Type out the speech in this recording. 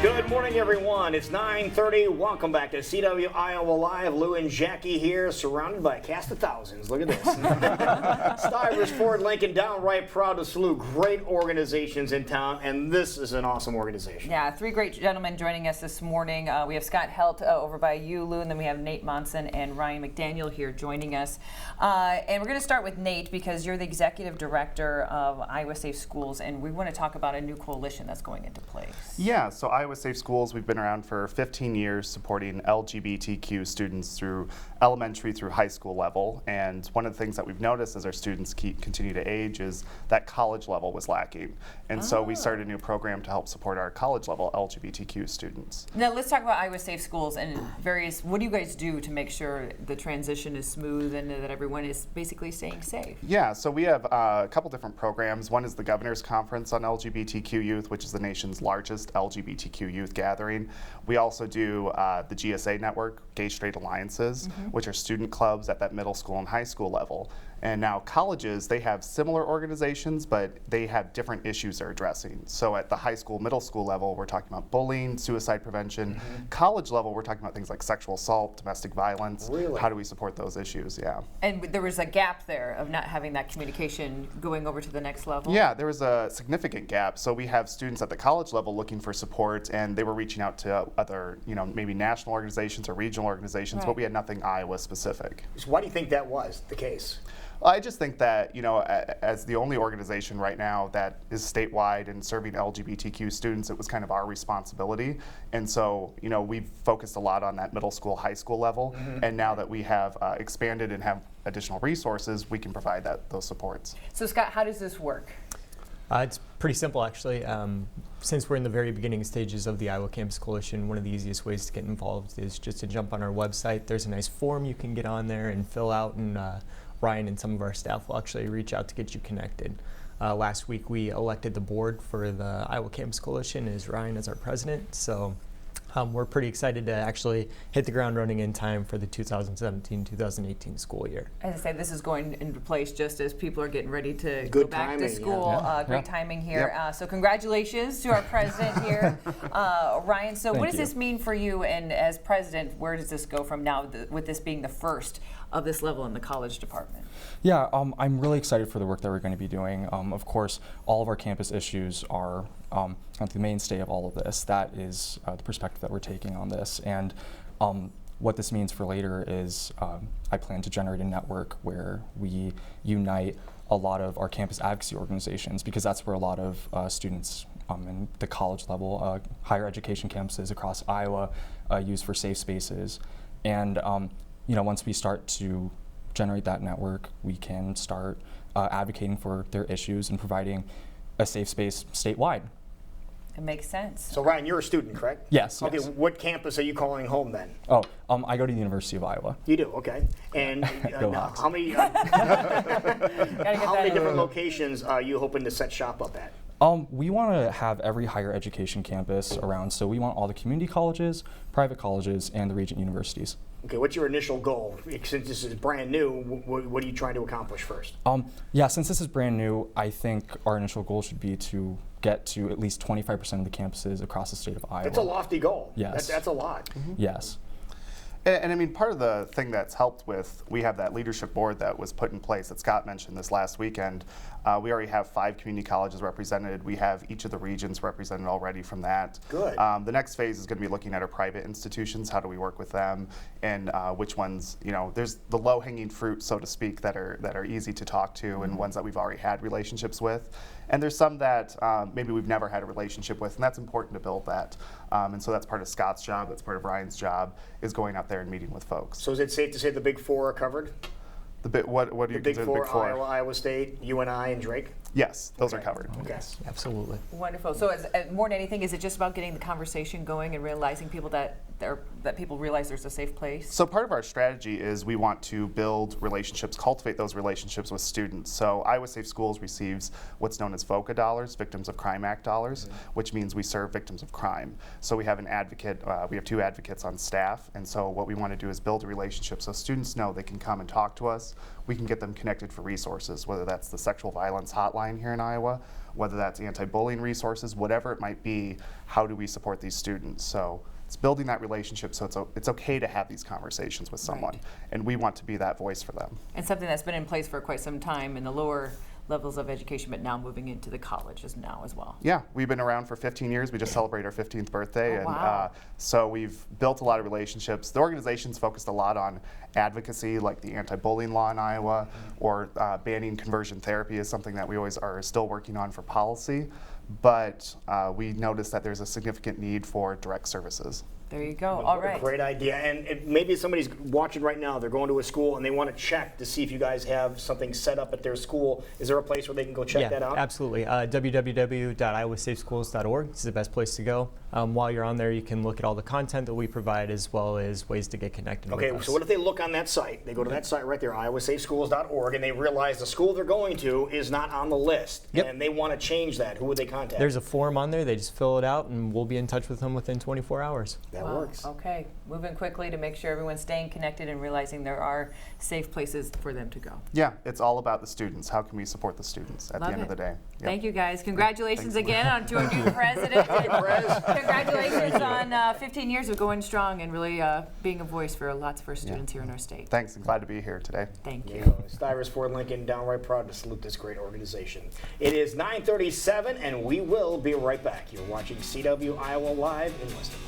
Good morning, everyone. It's 9:30. Welcome back to CW Iowa Live. Lou and Jackie here, surrounded by a cast of thousands. Look at this. Stivers, Ford, Lincoln, downright proud to salute great organizations in town, and this is an awesome organization. Yeah, three great gentlemen joining us this morning. We have Scott Helt over by you, Lou, and then we have Nate Monson and Ryan McDaniel here joining us. And we're going to start with Nate because you're the executive director of Iowa Safe Schools, and we want to talk about a new coalition that's going into place. Yeah, so Iowa Safe Schools, we've been around for 15 years supporting LGBTQ students through elementary through high school level. And one of the things that we've noticed as our students continue to age is that college level was lacking. And so we started a new program to help support our college level LGBTQ students. Now let's talk about Iowa Safe Schools and what do you guys do to make sure the transition is smooth and that everyone is basically staying safe? Yeah, so we have a couple different programs. One is the Governor's Conference on LGBTQ Youth, which is the nation's largest LGBTQ youth gathering. We also do the GSA network, Gay Straight Alliances, which are student clubs at that middle school and high school level. And now colleges, they have similar organizations, but they have different issues they're addressing. So at the high school, middle school level, we're talking about bullying, suicide prevention. College level, we're talking about things like sexual assault, domestic violence. Really? How do we support those issues? Yeah. And there was a gap there of not having that communication going over to the next level? Yeah, there was a significant gap. So we have students at the college level looking for support, and they were reaching out to other, maybe national organizations or regional organizations, but we had nothing Iowa specific. So why do you think that was the case? I just think that, as the only organization right now that is statewide and serving LGBTQ students, it was kind of our responsibility. And so, we've focused a lot on that middle school, high school level. And now that we have expanded and have additional resources, we can provide those supports. So Scott, how does this work? It's pretty simple, actually. Since we're in the very beginning stages of the Iowa Campus Coalition, one of the easiest ways to get involved is just to jump on our website. There's a nice form you can get on there and fill out, and Ryan and some of our staff will actually reach out to get you connected. Last week we elected the board for the Iowa Campus Coalition as Ryan as our president, so we're pretty excited to actually hit the ground running in time for the 2017-2018 school year. As I say, this is going into place just as people are getting ready to Good go back timing, to school. yeah. Great timing here. So congratulations to our president here, Ryan. So what does this mean for you? And as president, where does this go from now with this being the first of this level in the college department? Yeah, I'm really excited for the work that we're going to be doing. Of course, all of our campus issues are kind of the mainstay of all of this. That is the perspective that we're taking on this. And what this means for later is I plan to generate a network where we unite a lot of our campus advocacy organizations, because that's where a lot of students in the college level, higher education campuses across Iowa use for safe spaces. And once we start to generate that network, we can start advocating for their issues and providing a safe space statewide. It makes sense. So Ryan, you're a student, correct? Yes. Okay, yes. What campus are you calling home then? Oh, I go to the University of Iowa. You do, okay. And Go now, Hawks. how many different locations are you hoping to set shop up at? We want to have every higher education campus around, so we want all the community colleges, private colleges, and the Regent universities. Okay, what's your initial goal? Since this is brand new, what are you trying to accomplish first? Yeah, since this is brand new, I think our initial goal should be to get to at least 25% of the campuses across the state of Iowa. That's a lofty goal. Yes. That's a lot. Yes. And I mean, part of the thing that's helped with, we have that leadership board that was put in place that Scott mentioned this last weekend. We already have 5 community colleges represented. We have each of the regions represented already from that. Good. The next phase is going to be looking at our private institutions. How do we work with them, and which ones? There's the low-hanging fruit, so to speak, that are easy to talk to, and ones that we've already had relationships with. And there's some that maybe we've never had a relationship with, and that's important to build that. And so that's part of Scott's job. That's part of Ryan's job, is going out there and meeting with folks. So is it safe to say the big 4 are covered? What do you The big consider four, the big 4? Iowa State, UNI, and Drake? Yes, those are covered. Okay. Yes. Absolutely. Wonderful. So more than anything, is it just about getting the conversation going and realizing people that people realize there's a safe place? So part of our strategy is we want to build relationships, cultivate those relationships with students. So Iowa Safe Schools receives what's known as VOCA dollars, Victims of Crime Act dollars, which means we serve victims of crime. So we have an advocate, we have 2 advocates on staff, and so what we want to do is build a relationship so students know they can come and talk to us. we can get them connected for resources, whether that's the sexual violence hotline here in Iowa, whether that's anti-bullying resources, whatever it might be. How do we support these students? So it's building that relationship, so it's okay to have these conversations with someone, and we want to be that voice for them. And something that's been in place for quite some time in the lower levels of education, but now moving into the colleges now as well. Yeah, we've been around for 15 years. We just celebrated our 15th birthday, and wow. So we've built a lot of relationships. The organization's focused a lot on advocacy, like the anti-bullying law in Iowa, or banning conversion therapy is something that we always are still working on for policy. But we noticed that there's a significant need for direct services. There you go. All right. Great idea. And maybe somebody's watching right now, they're going to a school and they want to check to see if you guys have something set up at their school. Is there a place where they can go check that out? Absolutely. www.iowasafeschools.org is the best place to go. While you're on there, you can look at all the content that we provide as well as ways to get connected with us. So what if they look on that site? They go to that site right there, iowasafeschools.org, and they realize the school they're going to is not on the list, and they want to change that. Who would they contact? There's a form on there. They just fill it out, and we'll be in touch with them within 24 hours. That works. Okay, moving quickly to make sure everyone's staying connected and realizing there are safe places for them to go. Yeah, it's all about the students. How can we support the students at Love the end it. of the day? Yep. Thank you, guys. Congratulations again on to our new president. Congratulations on 15 years of going strong and really being a voice for lots of our students here in our state. Thanks, and glad to be here today. Thank you. Stivers Ford Lincoln, downright proud to salute this great organization. It is 9:37, and we will be right back. You're watching CW Iowa Live in Western.